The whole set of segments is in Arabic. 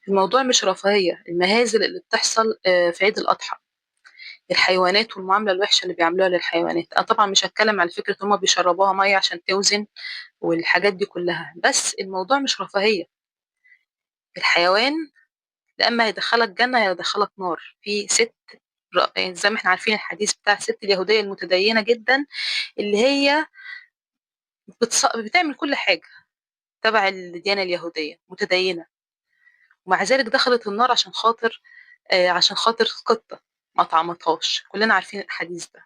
الموضوع مش رفاهية، المهازل اللي بتحصل في عيد الأضحى، الحيوانات والمعاملة الوحشة اللي بيعملوها للحيوانات. أنا طبعا مش هتكلم على فكرة هما بيشربوها مية عشان توزن والحاجات دي كلها، بس الموضوع مش رفاهية. الحيوان لا اما هيدخلك جنه يا هيدخلك نار. في ست زي ما احنا عارفين الحديث بتاع الست اليهوديه المتدينه جدا، اللي هي بتعمل كل حاجه تبع الديانه اليهوديه، متدينه، ومع ذلك دخلت النار عشان خاطر قطه ما طعمتهاش. كلنا عارفين الحديث ده،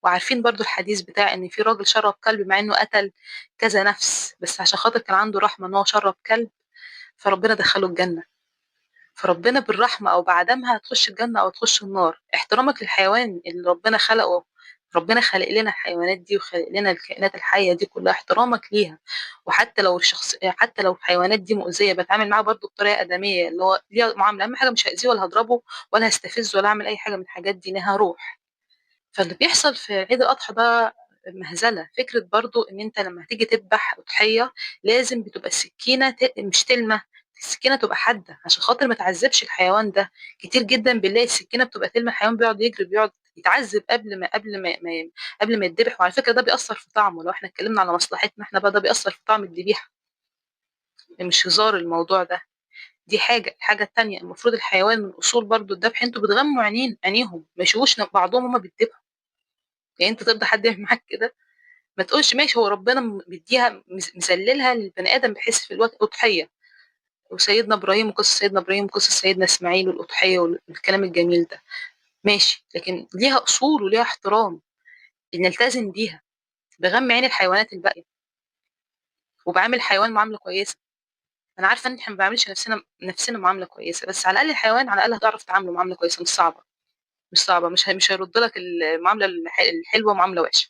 وعارفين برضو الحديث بتاع ان في راجل شرب كلب مع انه قتل كذا نفس، بس عشان خاطر كان عنده رحمه ان هو شرب كلب فربنا دخله الجنه. فربنا بالرحمة أو بعدمها هتخش الجنة أو تخش النار. احترامك للحيوان اللي ربنا خلقه، ربنا خلق لنا الحيوانات دي وخلق لنا الكائنات الحية دي كلها، احترامك ليها. وحتى لو حتى لو الحيوانات دي مؤذية بتعامل معاها برضو بطريقة آدمية، اللي هو ليها معاملة. أهم حاجة مش هأذيه ولا هضربه ولا هستفزه ولا أعمل أي حاجة من الحاجات دي، إنها روح. فاللي بيحصل في عيد الأضحى ده مهزلة. فكرة برضو إن أنت لما هتيجي تذبح أضحية لازم بتبقى السكينة مش تلمة، السكينة تبقى حادة عشان خاطر ما تعذبش الحيوان ده. كتير جدا بنلاقي السكينة بتبقى تلمة، الحيوان بيقعد يجري، بيقعد يتعذب قبل ما يتذبح. وعلى فكرة ده بيأثر في طعمه. لو احنا اتكلمنا على مصلحتنا احنا بقى، ده بيأثر في طعم الذبيحة. مش هزار الموضوع ده. دي الحاجة التانية، المفروض الحيوان من أصول برضو الذبح انتوا بتغموا عينيهم ما يشوفوش بعضهم هما بيتذبحوا. يعني انت ترضى حد يعمل معاك كده؟ ما تقولش ماشي، هو ربنا مديها مذللها للبني ادم بحيث في الوقت اضحيه. وسيدنا ابراهيم وقصه سيدنا ابراهيم وقصه سيدنا اسماعيل والاضحيه والكلام الجميل ده ماشي، لكن ليها اصول وليها احترام نلتزم بيها. بغم عين الحيوانات الباقيه وبعامل الحيوان معامله كويسه. انا عارفه ان احنا ما بنعملش نفسنا معامله كويسه، بس على الاقل الحيوان على الاقل هتعرف تعامله معامله كويسه. مش صعبه، مش صعبه، مش هيرد لك المعامله الحلوه معامله وحشه.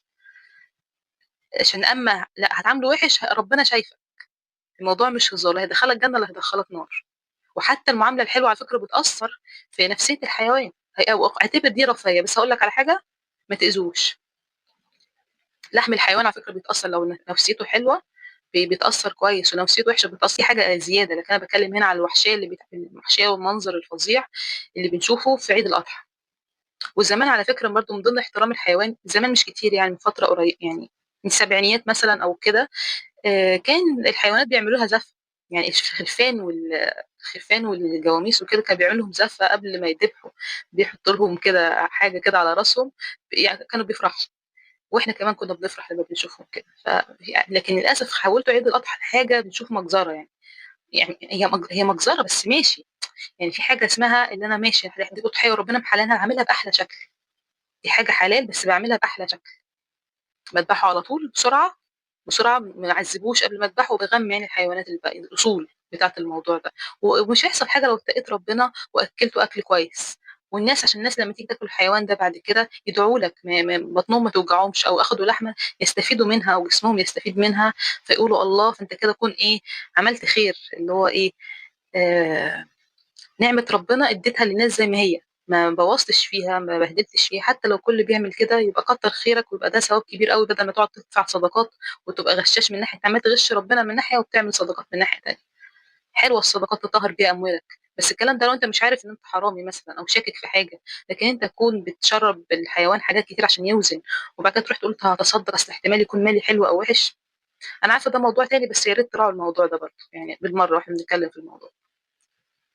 عشان اما لا هتعامله وحش ربنا شايفه. الموضوع مش هزار، لا هيدخلك جنه ولا هيدخلك نار. وحتى المعامله الحلوه على فكره بتاثر في نفسيه الحيوان. اعتبر دي رفاهيه، بس هقول لك على حاجه، ما تاذوش. لحم الحيوان على فكره بيتاثر لو نفسيته حلوه، بيتاثر كويس، ولو نفسيته وحشه بتاثر. دي حاجه زياده، لكن انا بتكلم هنا على الوحشيه المحشيه والمنظر الفظيع اللي بنشوفه في عيد الاضحى. وزمان على فكره برضه من ضمن احترام الحيوان، زمان مش كتير يعني، من فتره قريب يعني، من السبعينيات مثلا او كده، كان الحيوانات بيعملوا لها زفه. يعني الخرفان والجواميس وكده كانوا بيعملوا لهم زفه قبل ما يذبحوا، بيحطوا لهم كده حاجه كده على راسهم، يعني كانوا بيفرحوا. واحنا كمان كنا بنفرح لما بنشوفهم كده. لكن للاسف حولتوا عيد الاضحى لحاجه بنشوف مجزره يعني. يعني هي مجزره بس ماشي. يعني في حاجه اسمها ان انا ماشي دي اضحيه وربنا محللها، هعملها باحلى شكل. دي حاجه حلال بس بعملها باحلى شكل. بذبحه على طول بسرعه بسرعه، ما يعذبوش قبل ما اذبحه، وبغم يعني الحيوانات الباقيه. الاصول بتاعت الموضوع ده. ومش هيحصل حاجه لو اتقيت ربنا واكلته اكل كويس. والناس عشان الناس لما تيجي تاكل الحيوان ده بعد كده يدعوا لك، بطنهم ما توجعهمش، او اخدوا لحمه يستفيدوا منها او جسمهم يستفيد منها، فيقولوا الله. فانت كده كون ايه، عملت خير، اللي هو ايه، آه نعمة ربنا اديتها للناس زي ما هي، ما بوظتش فيها، ما بهدلتش فيها. حتى لو كل بيعمل كده يبقى كتر خيرك، ويبقى ده ثواب كبير قوي، بدل ما تقعد تدفع صدقات وتبقى غشاش من ناحيه، عمال تغش ربنا من ناحيه وبتعمل صدقات من ناحيه تانية. حلوه الصدقات تطهر بيها اموالك، بس الكلام ده لو انت مش عارف ان انت حرامي مثلا او شاكك في حاجه. لكن انت تكون بتشرب الحيوان حاجات كتير عشان يوزن، وبعد كده تروح تقول هتصدق اصل احتمال يكون مالي حلو او وحش. انا عارفه ده موضوع تاني، بس يا ريت تراعوا الموضوع ده برضه يعني بالمره واحنا بنتكلم في الموضوع.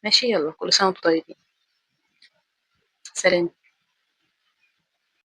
ماشي، يلا كل سنه وانتم طيبين. سلام.